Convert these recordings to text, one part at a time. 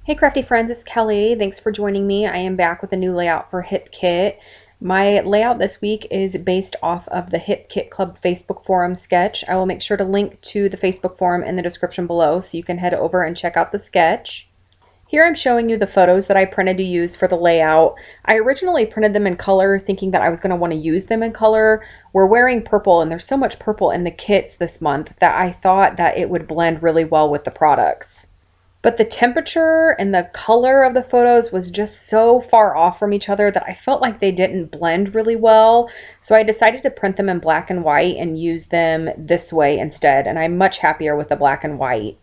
Hey crafty friends, it's Kelly. Thanks for joining me. I am back with a new layout for Hip Kit. My layout this week is based off of the Hip Kit Club Facebook forum sketch. I will make sure to link to the Facebook forum in the description below so you can head over and check out the sketch. Here I'm showing you the photos that I printed to use for the layout. I originally printed them in color thinking that I was going to want to use them in color. We're wearing purple and there's so much purple in the kits this month that I thought that it would blend really well with the products. But the temperature and the color of the photos was just so far off from each other that I felt like they didn't blend really well. So I decided to print them in black and white and use them this way instead. And I'm much happier with the black and white.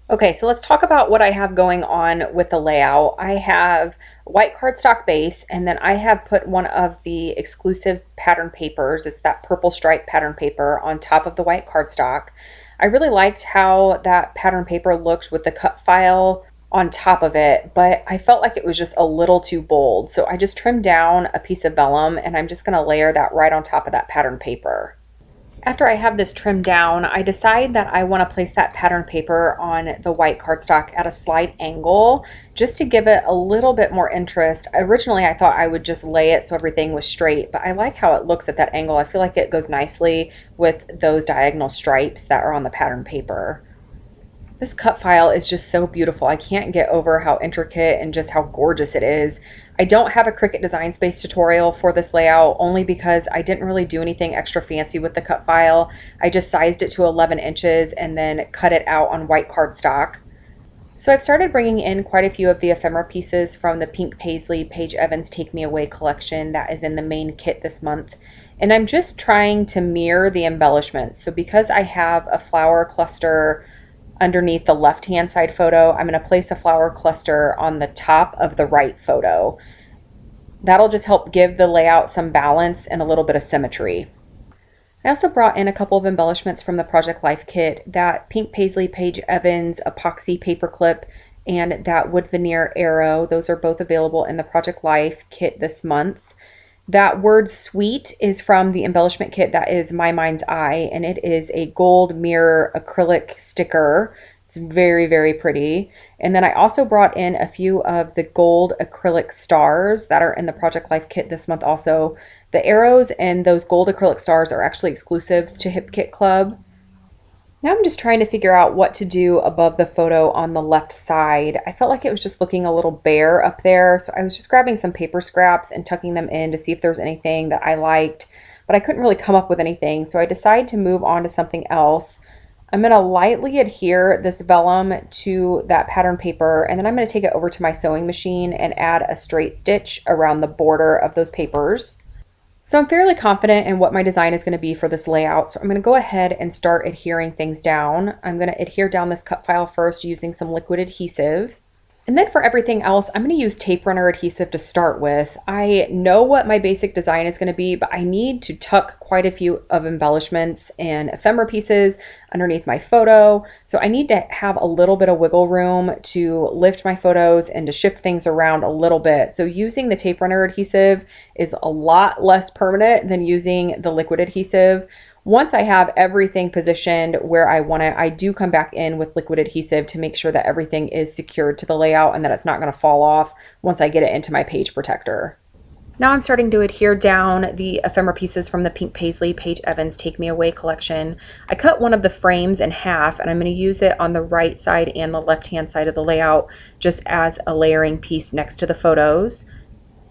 Okay, so let's talk about what I have going on with the layout. I have white cardstock base, and then I have put one of the exclusive pattern papers, it's that purple stripe pattern paper, on top of the white cardstock. I really liked how that pattern paper looked with the cut file on top of it, but I felt like it was just a little too bold. So I just trimmed down a piece of vellum and I'm just going to layer that right on top of that pattern paper. After I have this trimmed down, I decide that I want to place that pattern paper on the white cardstock at a slight angle just to give it a little bit more interest. Originally, I thought I would just lay it so everything was straight, but I like how it looks at that angle. I feel like it goes nicely with those diagonal stripes that are on the pattern paper. This cut file is just so beautiful. I can't get over how intricate and just how gorgeous it is. I don't have a Cricut Design Space tutorial for this layout only because I didn't really do anything extra fancy with the cut file. I just sized it to 11 inches and then cut it out on white cardstock. So I've started bringing in quite a few of the ephemera pieces from the Pink Paisley Paige Evans Take Me Away collection that is in the main kit this month. And I'm just trying to mirror the embellishments. So because I have a flower cluster underneath the left-hand side photo, I'm going to place a flower cluster on the top of the right photo. That'll just help give the layout some balance and a little bit of symmetry. I also brought in a couple of embellishments from the Project Life kit, that Pink Paisley Paige Evans epoxy paper clip and that wood veneer arrow. Those are both available in the Project Life kit this month. That word sweet is from the embellishment kit that is My Mind's Eye, and it is a gold mirror acrylic sticker. It's very, very pretty. And then I also brought in a few of the gold acrylic stars that are in the Project Life kit this month also. The arrows and those gold acrylic stars are actually exclusives to Hip Kit Club. Now I'm just trying to figure out what to do above the photo on the left side. I felt like it was just looking a little bare up there, so I was just grabbing some paper scraps and tucking them in to see if there was anything that I liked, but I couldn't really come up with anything, so I decided to move on to something else. I'm going to lightly adhere this vellum to that pattern paper, and then I'm going to take it over to my sewing machine and add a straight stitch around the border of those papers. So I'm fairly confident in what my design is going to be for this layout. So I'm going to go ahead and start adhering things down. I'm going to adhere down this cut file first using some liquid adhesive. And then for everything else, I'm going to use tape runner adhesive to start with. I know what my basic design is going to be, but I need to tuck quite a few of embellishments and ephemera pieces underneath my photo. So I need to have a little bit of wiggle room to lift my photos and to shift things around a little bit. So using the tape runner adhesive is a lot less permanent than using the liquid adhesive. Once I have everything positioned where I want it, I do come back in with liquid adhesive to make sure that everything is secured to the layout and that it's not going to fall off once I get it into my page protector. Now I'm starting to adhere down the ephemera pieces from the Pink Paisley Paige Evans Take Me Away collection. I cut one of the frames in half and I'm going to use it on the right side and the left-hand side of the layout just as a layering piece next to the photos.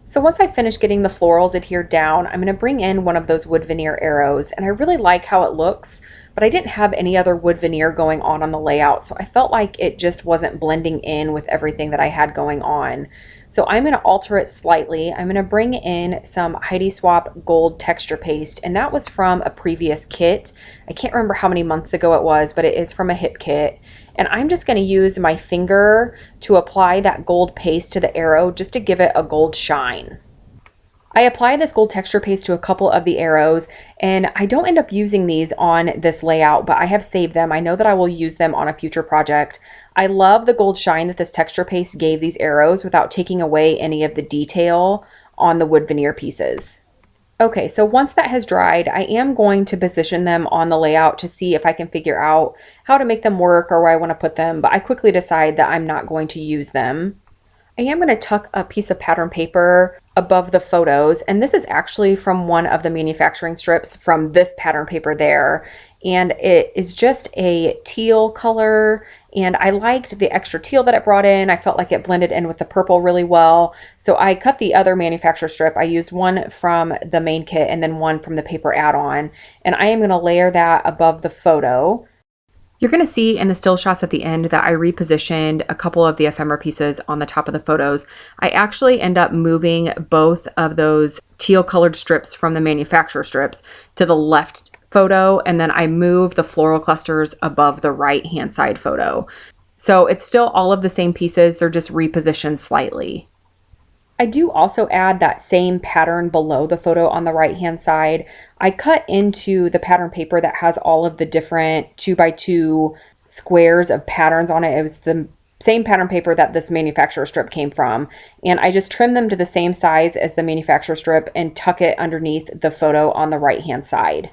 So once I finish getting the florals adhered down, I'm going to bring in one of those wood veneer arrows, and I really like how it looks, but I didn't have any other wood veneer going on the layout, so I felt like it just wasn't blending in with everything that I had going on. So I'm going to alter it slightly. I'm going to bring in some Heidi Swapp gold texture paste, and that was from a previous kit. I can't remember how many months ago it was, but it is from a Hip kit. And I'm just going to use my finger to apply that gold paste to the arrow just to give it a gold shine. I apply this gold texture paste to a couple of the arrows, and I don't end up using these on this layout, but I have saved them. I know that I will use them on a future project. I love the gold shine that this texture paste gave these arrows without taking away any of the detail on the wood veneer pieces. Okay, so once that has dried, I am going to position them on the layout to see if I can figure out how to make them work or where I want to put them, but I quickly decide that I'm not going to use them. I am going to tuck a piece of pattern paper above the photos, and this is actually from one of the manufacturing strips from this pattern paper there, and it is just a teal color, and I liked the extra teal that it brought in. I felt like it blended in with the purple really well, so I cut the other manufacturer strip. I used one from the main kit and then one from the paper add-on, and I am going to layer that above the photo. You're going to see in the still shots at the end that I repositioned a couple of the ephemera pieces on the top of the photos. I actually end up moving both of those teal colored strips from the manufacturer strips to the left photo, and then I move the floral clusters above the right hand side photo. So it's still all of the same pieces, they're just repositioned slightly. I do also add that same pattern below the photo on the right hand side. I cut into the pattern paper that has all of the different 2x2 squares of patterns on it. It was the same pattern paper that this manufacturer strip came from. And I just trim them to the same size as the manufacturer strip and tuck it underneath the photo on the right hand side.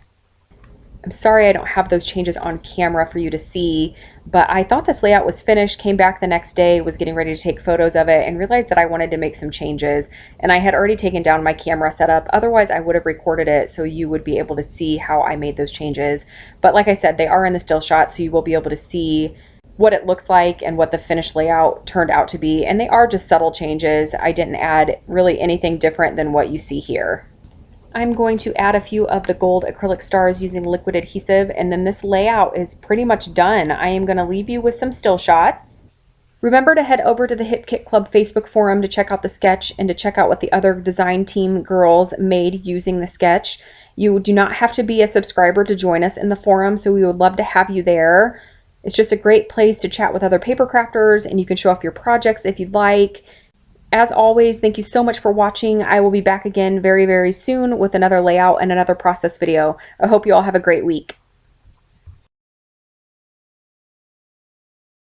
I'm sorry I don't have those changes on camera for you to see, but I thought this layout was finished, came back the next day, was getting ready to take photos of it, and realized that I wanted to make some changes. And I had already taken down my camera setup. Otherwise, I would have recorded it so you would be able to see how I made those changes. But like I said, they are in the still shot, so you will be able to see what it looks like and what the finished layout turned out to be. And they are just subtle changes. I didn't add really anything different than what you see here. I'm going to add a few of the gold acrylic stars using liquid adhesive, and then this layout is pretty much done. I am going to leave you with some still shots. Remember to head over to the Hip Kit Club Facebook forum to check out the sketch and to check out what the other design team girls made using the sketch. You do not have to be a subscriber to join us in the forum, so we would love to have you there. It's just a great place to chat with other paper crafters, and you can show off your projects if you'd like. As always, thank you so much for watching. I will be back again very, very soon with another layout and another process video. I hope you all have a great week.